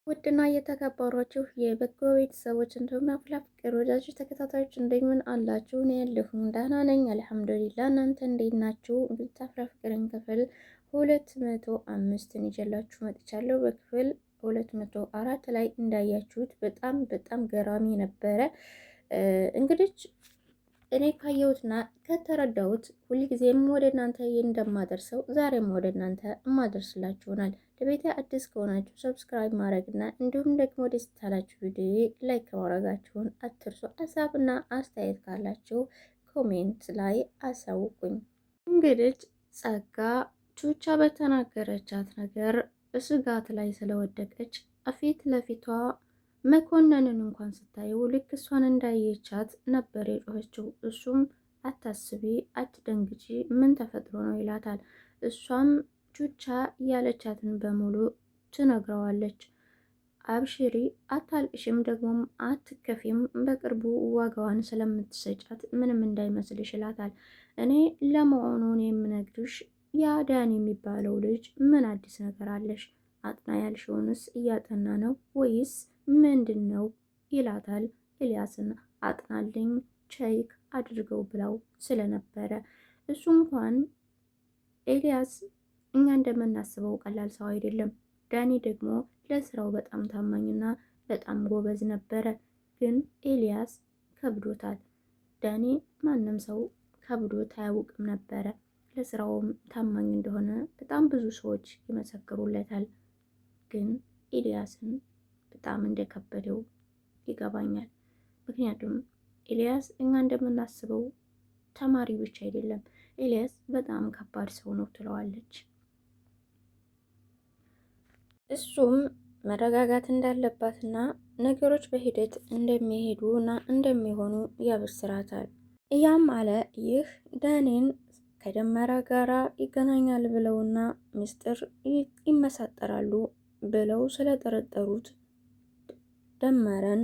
ውድና እየተከበሯችሁ የበጎ ቤተሰቦች እንዲሁም አፍላ ፍቅር ወዳጆች ተከታታዮች እንደምን አላችሁ? እኔ ያለሁኝ ደህና ነኝ አልሐምዱሊላህ። እናንተ እንዴት ናችሁ? እንግዲህ አፍላ ፍቅርን ክፍል 205ን ይዤላችሁ መጥቻለሁ። በክፍል 204 ላይ እንዳያችሁት በጣም ገራሚ ነበረ። እንግዲህ እኔ ካየሁትና ከተረዳሁት ሁልጊዜም ወደ እናንተ እንደማደርሰው ዛሬም ወደ እናንተ እማደርስላችሁናል። ለቤቴ አዲስ ከሆናችሁ ሰብስክራይብ ማድረግና እንዲሁም ደግሞ ደስ ያላችሁ ቪዲዮ ላይክ ማድረጋችሁን አትርሱ። ሀሳብና አስተያየት ካላችሁ ኮሜንት ላይ አሳውቁኝ። እንግዲህ ጸጋ ቹቻ በተናገረቻት ነገር ስጋት ላይ ስለወደቀች ፊት ለፊቷ መኮንንን እንኳን ስታየው ልክ እሷን እንዳየቻት ነበር የጮኸችው። እሱም አታስቢ፣ አትደንግጪ፣ ምን ተፈጥሮ ነው ይላታል። እሷም ቹቻ ያለቻትን በሙሉ ትነግረዋለች። አብሽሪ፣ አታልቅሽም፣ ደግሞም አትከፊም፣ በቅርቡ ዋጋዋን ስለምትሰጫት ምንም እንዳይመስልሽ ይላታል። እኔ ለመሆኑን የምነግርሽ ያ ዳን የሚባለው ልጅ ምን አዲስ ነገር አለሽ? አጥና ያልሽውንስ እያጠና ነው ወይስ ምንድን ነው ይላታል። ኤልያስን አጥናልኝ ቼክ አድርገው ብለው ስለነበረ እሱ እንኳን ኤልያስ እኛ እንደምናስበው ቀላል ሰው አይደለም። ዳኒ ደግሞ ለስራው በጣም ታማኝና በጣም ጎበዝ ነበረ። ግን ኤልያስ ከብዶታል። ዳኒ ማንም ሰው ከብዶት አያውቅም ነበረ። ለስራውም ታማኝ እንደሆነ በጣም ብዙ ሰዎች ይመሰክሩለታል። ግን ኤልያስን በጣም እንደከበደው ይገባኛል። ምክንያቱም ኤልያስ እኛ እንደምናስበው ተማሪ ብቻ አይደለም፣ ኤልያስ በጣም ከባድ ሰው ነው ትለዋለች። እሱም መረጋጋት እንዳለባትና ነገሮች በሂደት እንደሚሄዱና እንደሚሆኑ ያበስራታል። ያም አለ ይህ ዳኔን ከደመራ ጋራ ይገናኛል ብለውና ምስጢር ይመሳጠራሉ ብለው ስለጠረጠሩት ደመረን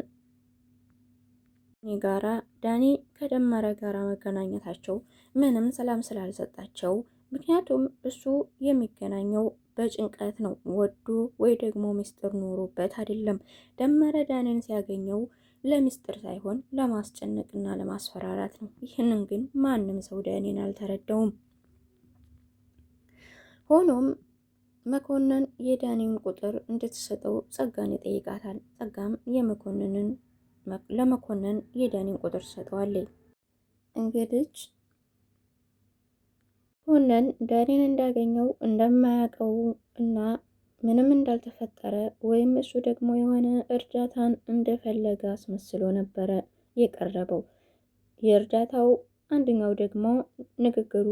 ጋራ ዳኒ ከደመረ ጋራ መገናኘታቸው ምንም ሰላም ስላልሰጣቸው፣ ምክንያቱም እሱ የሚገናኘው በጭንቀት ነው፣ ወዶ ወይ ደግሞ ምስጢር ኖሮበት አይደለም። ደመረ ዳኒን ሲያገኘው ለምስጢር ሳይሆን ለማስጨነቅና ለማስፈራራት ነው። ይህንን ግን ማንም ሰው ዳኒን አልተረዳውም። ሆኖም መኮንን የዳኒን ቁጥር እንድትሰጠው ጸጋን ይጠይቃታል። ጸጋም ለመኮንን የዳኒን ቁጥር ትሰጠዋለች። እንግዲህ መኮንን ዳኒን እንዳገኘው እንደማያውቀው እና ምንም እንዳልተፈጠረ ወይም እሱ ደግሞ የሆነ እርዳታን እንደፈለገ አስመስሎ ነበረ የቀረበው። የእርዳታው አንደኛው ደግሞ ንግግሩ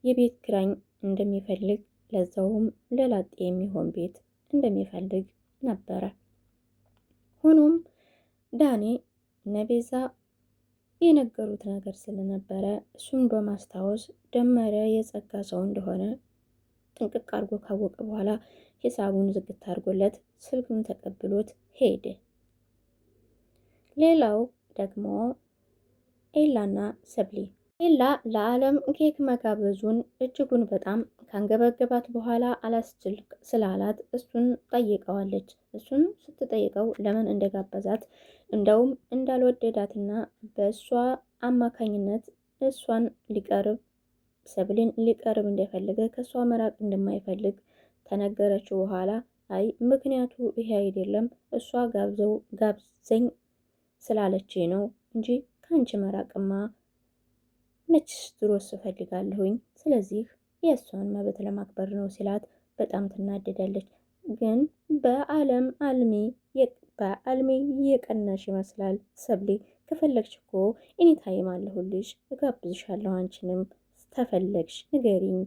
የቤት ኪራይ እንደሚፈልግ ለዛውም ለላጤ የሚሆን ቤት እንደሚፈልግ ነበረ። ሆኖም ዳኒ ነቤዛ የነገሩት ነገር ስለነበረ እሱን በማስታወስ ደመረ የጸጋ ሰው እንደሆነ ጥንቅቅ አድርጎ ካወቀ በኋላ ሂሳቡን ዝግት አድርጎለት ስልኩን ተቀብሎት ሄደ። ሌላው ደግሞ ኤላና ሰብሊ። ኤላ ለዓለም ኬክ መጋበዙን እጅጉን በጣም ካንገበገባት በኋላ አላስችል ስላላት እሱን ጠይቀዋለች። እሱን ስትጠይቀው ለምን እንደጋበዛት እንደውም እንዳልወደዳትና በእሷ አማካኝነት እሷን ሊቀርብ ሰብሊን ሊቀርብ እንደፈለገ ከእሷ መራቅ እንደማይፈልግ ተነገረችው። በኋላ አይ ምክንያቱ ይሄ አይደለም፣ እሷ ጋብዘኝ ስላለች ነው እንጂ ከአንቺ መራቅማ መችስ ድሮስ እፈልጋለሁኝ፣ ስለዚህ የእሷን መብት ለማክበር ነው ሲላት በጣም ትናደዳለች። ግን በአልሜ የቀናሽ ይመስላል ሰብሊ፣ ከፈለግሽ እኮ ኤኒታይም አለሁልሽ፣ እጋብዝሻለሁ፣ አንቺንም ተፈለግሽ ንገሪኝ፣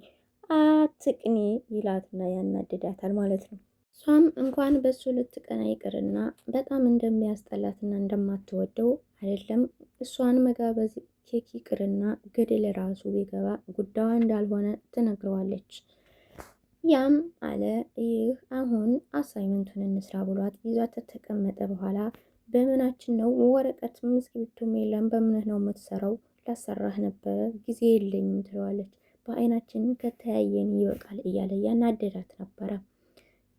አትቅኒ ይላትና ያናድዳታል ማለት ነው። እሷም እንኳን በሱ ልትቀና ይቅርና በጣም እንደሚያስጠላትና እንደማትወደው አይደለም እሷን መጋበዝ ኬክ ይቅርና ገደል ራሱ ቢገባ ጉዳዩ እንዳልሆነ ትነግረዋለች። ያም አለ ይህ አሁን አሳይመንቱን እንስራ ብሏት ይዟት ተቀመጠ። በኋላ በምናችን ነው ወረቀት እስክሪብቶም የለም፣ በምንህ ነው የምትሰራው? ላሰራህ ነበረ ጊዜ የለኝም ትለዋለች። በአይናችን ከተያየን ይበቃል እያለ ያናደዳት ነበረ።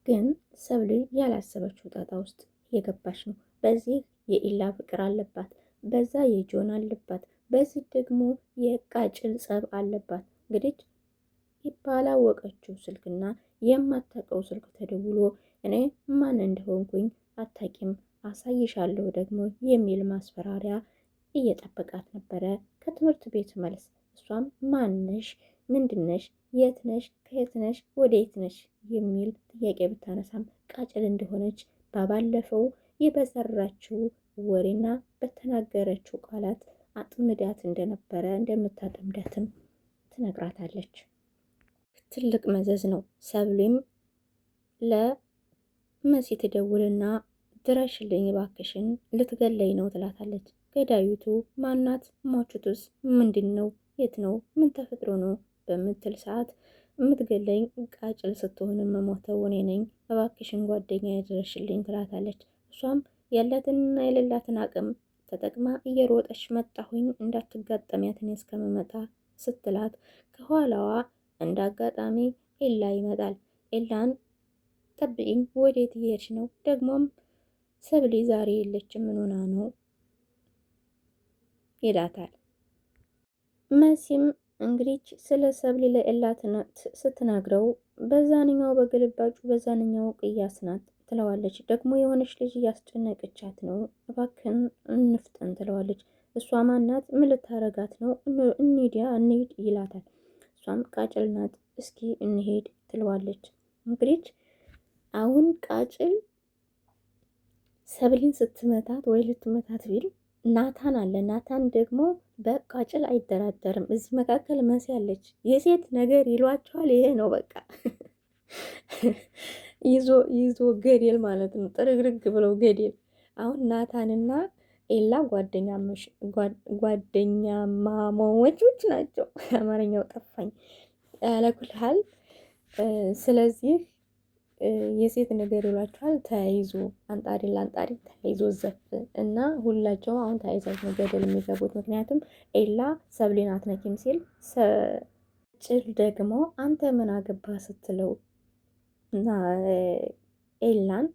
ግን ሰብሊ ያላሰበችው ጣጣ ውስጥ እየገባች ነው። በዚህ የኢላ ፍቅር አለባት፣ በዛ የጆን አለባት፣ በዚህ ደግሞ የቃጭል ጸብ አለባት። እንግዲህ ባላወቀችው ስልክና የማታውቀው ስልክ ተደውሎ እኔ ማን እንደሆንኩኝ አታቂም፣ አሳይሻለሁ ደግሞ የሚል ማስፈራሪያ እየጠበቃት ነበረ ከትምህርት ቤት መልስ። እሷም ማንሽ? ምንድነሽ? የት ነሽ? ከየት ነሽ? ወደ የት ነሽ? የሚል ጥያቄ ብታነሳም ቃጭል እንደሆነች ባባለፈው የበሰራችው ወሬና በተናገረችው ቃላት አጥምዳት እንደነበረ እንደምታጠምዳትም ትነግራታለች። ትልቅ መዘዝ ነው። ሰብሊም ለመሲ ትደውልና ድረሽልኝ ባክሽን ልትገለኝ ነው ትላታለች። ገዳዩቱ ማናት? ሟቹትስ ምንድን ነው? የት ነው? ምን ተፈጥሮ ነው? በምትል ሰዓት የምትገለኝ ቃጭል ስትሆን መሞተው እኔ ነኝ፣ እባክሽን ጓደኛ ድረሽልኝ ትላታለች። እሷም ያላትንና የሌላትን አቅም ተጠቅማ እየሮጠች መጣሁኝ እንዳትጋጠሚያት እኔ እስከምመጣ ስትላት ከኋላዋ እንደ አጋጣሚ ኤላ ይመጣል። ኤላን ጠብቂኝ፣ ወዴት እየሄድሽ ነው? ደግሞም ሰብሊ ዛሬ የለችም፣ ምን ሆና ነው ይላታል። መሲም እንግዲህ ስለ ሰብሊ ለኤላ ስትናግረው በዛንኛው በግልባጩ በዛንኛው ቅያስ ናት ትለዋለች። ደግሞ የሆነች ልጅ እያስጨነቀቻት ነው፣ እባክን እንፍጠን ትለዋለች። እሷ ማናት? ምን ልታረጋት ነው? እንሂድ ይላታል። እሷም ቃጭል ናት፣ እስኪ እንሄድ ትለዋለች። እንግዲህ አሁን ቃጭል ሰብሊን ስትመታት ወይ ልትመታት ቢል ናታን አለ። ናታን ደግሞ በቃጭል አይደራደርም። እዚህ መካከል መሲ ያለች የሴት ነገር ይሏቸዋል። ይሄ ነው በቃ ይዞ ገደል ማለት ነው። ጥርግርግ ብለው ገደል። አሁን ናታንና ኤላ ጓደኛማሞች ናቸው። አማርኛው ጠፋኝ። ያለኩልሃል። ስለዚህ የሴት ነገር ይሏቸዋል። ተያይዞ አንጣሪ ለአንጣሪ ተያይዞ ዘፍ እና ሁላቸውም አሁን ተያይዘው ነው ገደል የሚገቡት። ምክንያቱም ኤላ ሰብሌን አትነኪም ሲል ጭል ደግሞ አንተ ምን አገባ ስትለው እና ኤላን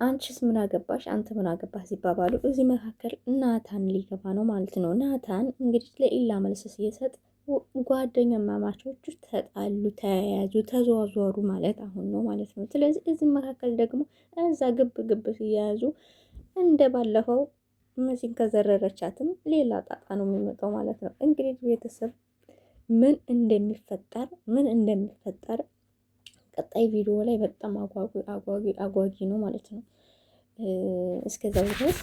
አንቺስ ምን አገባሽ? አንተ ምን አገባህ ሲባባሉ እዚህ መካከል ናታን ሊገባ ነው ማለት ነው። ናታን እንግዲህ ለኤላ መልስ ሲሰጥ ጓደኛ ማማቾች ተጣሉ፣ ተያያዙ፣ ተዘዋወሩ ማለት አሁን ነው ማለት ነው። ስለዚህ እዚህ መካከል ደግሞ እዛ ግብ ግብ ሲያያዙ እንደ ባለፈው መሲን ከዘረረቻትም ሌላ ጣጣ ነው የሚመጣው ማለት ነው። እንግዲህ ቤተሰብ ምን እንደሚፈጠር ቀጣይ ቪዲዮ ላይ በጣም አጓጊ ነው ማለት ነው። እስከዛው ድረስ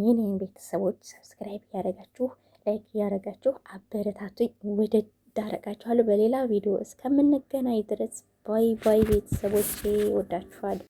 የኔን ቤተሰቦች ሰብስክራይብ እያደረጋችሁ ላይክ እያደረጋችሁ አበረታቱኝ። ወደ ዳረጋችኋለሁ። በሌላ ቪዲዮ እስከምንገናኝ ድረስ ባይ ባይ ቤተሰቦቼ፣ ወዳችኋለሁ።